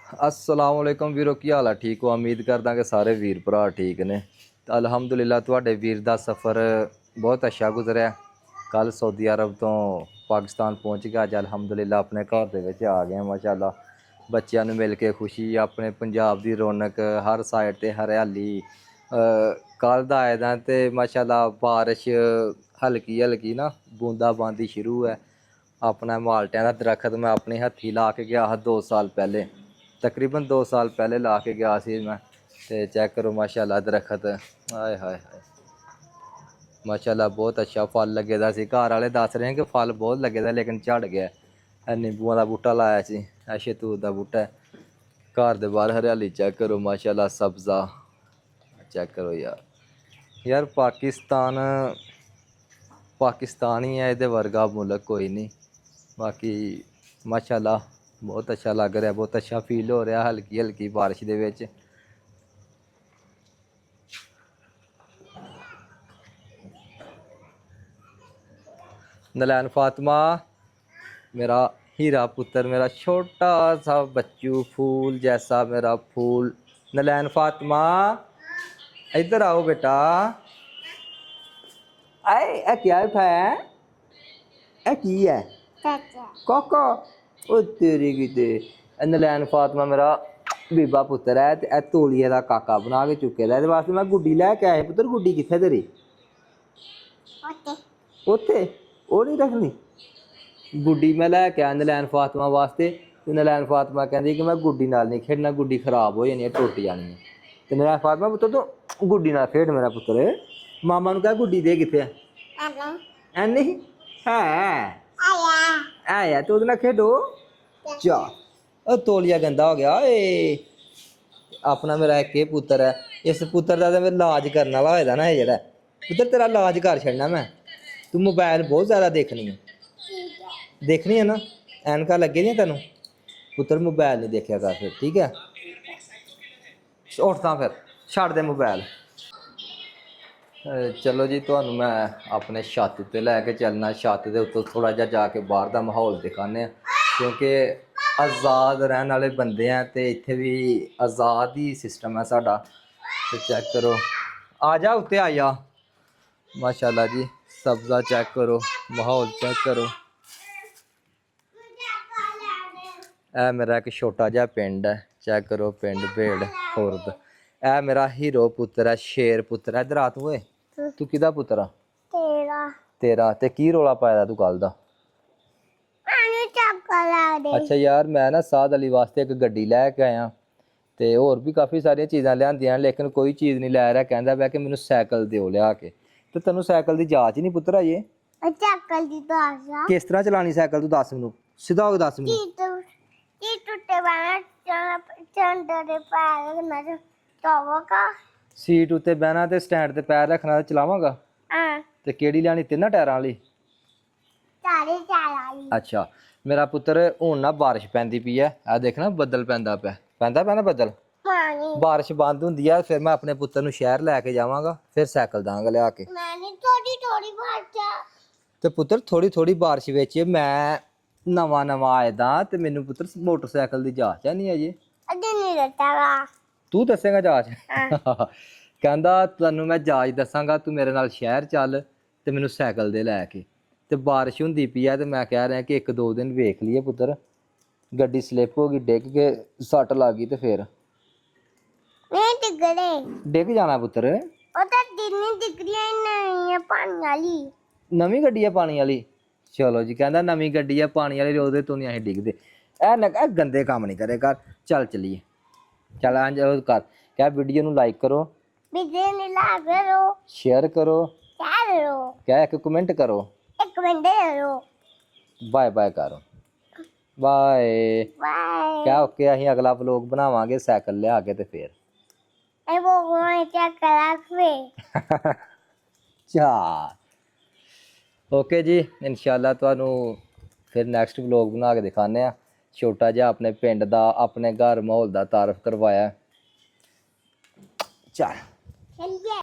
अस्सलाम वालेकुम वीरो की हाल है ठीक हो। उम्मीद करदा कि सारे वीर भरा ठीक ने। अलहमदुलिल्लाह तुहाडे वीर दा सफ़र बहुत अच्छा गुजरिया। कल सऊदी अरब तो पाकिस्तान पहुँच गया। अज अलहमदुलिल्लाह अपने घर दे विच आ गए माशाअल्लाह। बच्चों नूं मिल के खुशी, अपने पंजाब दी रौनक, हर साइड ते हरियाली। कल दा आए दा ते माशाअल्लाह बारिश हल्की हल्की ना बूंदाबांदी शुरू है। अपना माल्टियां दा दरखत मैं अपने हत्थी ला के गया हा 2 साल पहले, तकरीबन 2 साल पहले ला के गया सी मैं। ते चेक करो माशाअल्लाह दरखत, हाय हाय हाय माशाअल्लाह बहुत अच्छा फल लगे दा सी। घर वाले दस रहे हैं कि फल बहुत लगे दा लेकिन झड़ गया। नींबुआं दा बूह्टा लाया सी, शतूत दा बूह्टा है। घर दे बाहर हरियाली चेक करो माशाअल्लाह, सब्ज़ा चेक करो यार पाकिस्तान ही है, ये वर्गा मुल्क कोई नहीं। बाकी माशाअल्लाह बहुत अच्छा लग रहा है, बहुत अच्छा फील हो रहा है हल्की हल्की बारिश दे विच। नलैन फातिमा मेरा हीरा पुत्र, मेरा छोटा सा बच्चू, फूल जैसा मेरा फूल। नलैन फातिमा इधर आओ बेटा। आए ए क्या उठाया है? ए की है? काका। ओ तेरी किते। नलैन फातिमा मेरा बीबा पुत्र है ते तोलिए दा काका बना के चुके दा। इहदे वास्ते मैं गुड्डी लैके आया पुत्र। गुड्डी कित्थे तेरी? उत्थे ओह नहीं रखनी गुड्डी। मैं लैके आया नलैन फातिमा वास्ते ते नलैन फातिमा कहंदी कि मैं गुड्डी नाल नहीं खेडना, गुड्डी खराब हो जानी है, टुट जानी है। ते नलैन फातिमा पुत्र तू गुड्डी नाल खेड मेरा पुत्र। मामा नूं कह गुड्डी दे कित्थे है? नहीं है तो उहदे नाल खेडो। चा ओ तोलिया गंदा हो गया। अपना मेरा एक ही पुत्र है, इस पुत्र का तो मैं इलाज करने वाला होए दा ना। जेह्ड़ा पुत्र तेरा इलाज कर छड़ना मैं। तू मोबाइल बहुत ज़्यादा देखनी है ना, ऐनका लगे दियां तैनूं पुत्र। मोबाइल नहीं देखा कर फिर, ठीक है? उठता फिर छड़ दे मोबाइल। चलो जी, तो मैं अपने छत ते लैके चलना। छत के उत्तों थोड़ा जिहा जाके बाहर का माहौल दिखाने, क्योंकि आज़ाद रहने वाले बंदे हैं तो इत्थे भी आज़ाद ही सिस्टम है साडा। तो चेक करो, आ जा उत्ते आ जा माशाअल्लाह जी। सब्ज़ा चेक करो, माहौल चेक करो। ए मेरा एक छोटा जिहा पिंड है, चेक करो पिंड भेड़ खुर्द। ए मेरा हीरो पुत्र है, शेर पुत्र है। इधर आ तू। तू किदा पुत्र आ? तेरा ते की रौला पाया तू कल दा? अच्छा यार, मैं ना साद अली वास्ते एक गड्डी लैके आया ते होर भी काफ़ी सारियां चीज़ां लियांदियां, लेकिन कोई चीज़ नहीं लै रहा। कहंदा पिया कि मैनूं साइकिल दिओ लिया के। ते तैनूं साइकिल दी जाच ही नहीं पुत्तर अजे। किस तरह चलानी साइकिल तू दस मैनूं, सीधा होके दस मैनूं। सीट उत्ते बहना ते स्टैंड ते पैर रखना ते चलावांगा। ते केड़ी लैनी, तिन्ना टायरां वाली? अच्छा मेरा पुत्र, हुण ना बारिश पैंदी पई है। आ देख ना बदल पैंदा पिया, पैंदा बदल। बारिश बंद हुंदी है फिर मैं अपने पुत्र नूं शहर लैके जावांगा, फिर साइकिल दांगा लिया के। ते पुत्र थोड़ी थोड़ी बारिश विच मैं नवां आए दा ते मैनूं पुत्र मोटरसाइकिल दी जाच है नहीं अजे। तू दसेगा जाच? कहंदा तैनूं मैं जाच दसांगा, तू मेरे नाल शहर चल ते मैनूं साइकिल दे लैके। ते बारिश हुंदी पई है ते मैं कह रहा कि 1-2 दिन वेख लीए पुत्र। गड्डी स्लिप हो गई, डिग के सट लग गई ते फिर डिग जाना पुत्र। नवीं गड्डी है पानी वाली? चलो जी, कहंदा नवीं गड्डी है पानी वाली, ओहदे तो नहीं असीं डिगदे। ए गंदे काम नहीं करे कर। चल चलिए, चल अंज कर। क्या वीडियो नूं लाइक करो, शेयर करो, क्या एक कमेंट करो, बाय बाय करो, बाय। क्या ओके, असीं अगला व्लॉग बनावांगे साइकिल लिया के ते फिर चार। ओके जी, इंशाल्लाह तुहानूं फिर नैक्सट व्लॉग बना के दिखाने। छोटा जिहा अपने पिंड दा, अपने घर माहौल दा तारफ करवाया। चल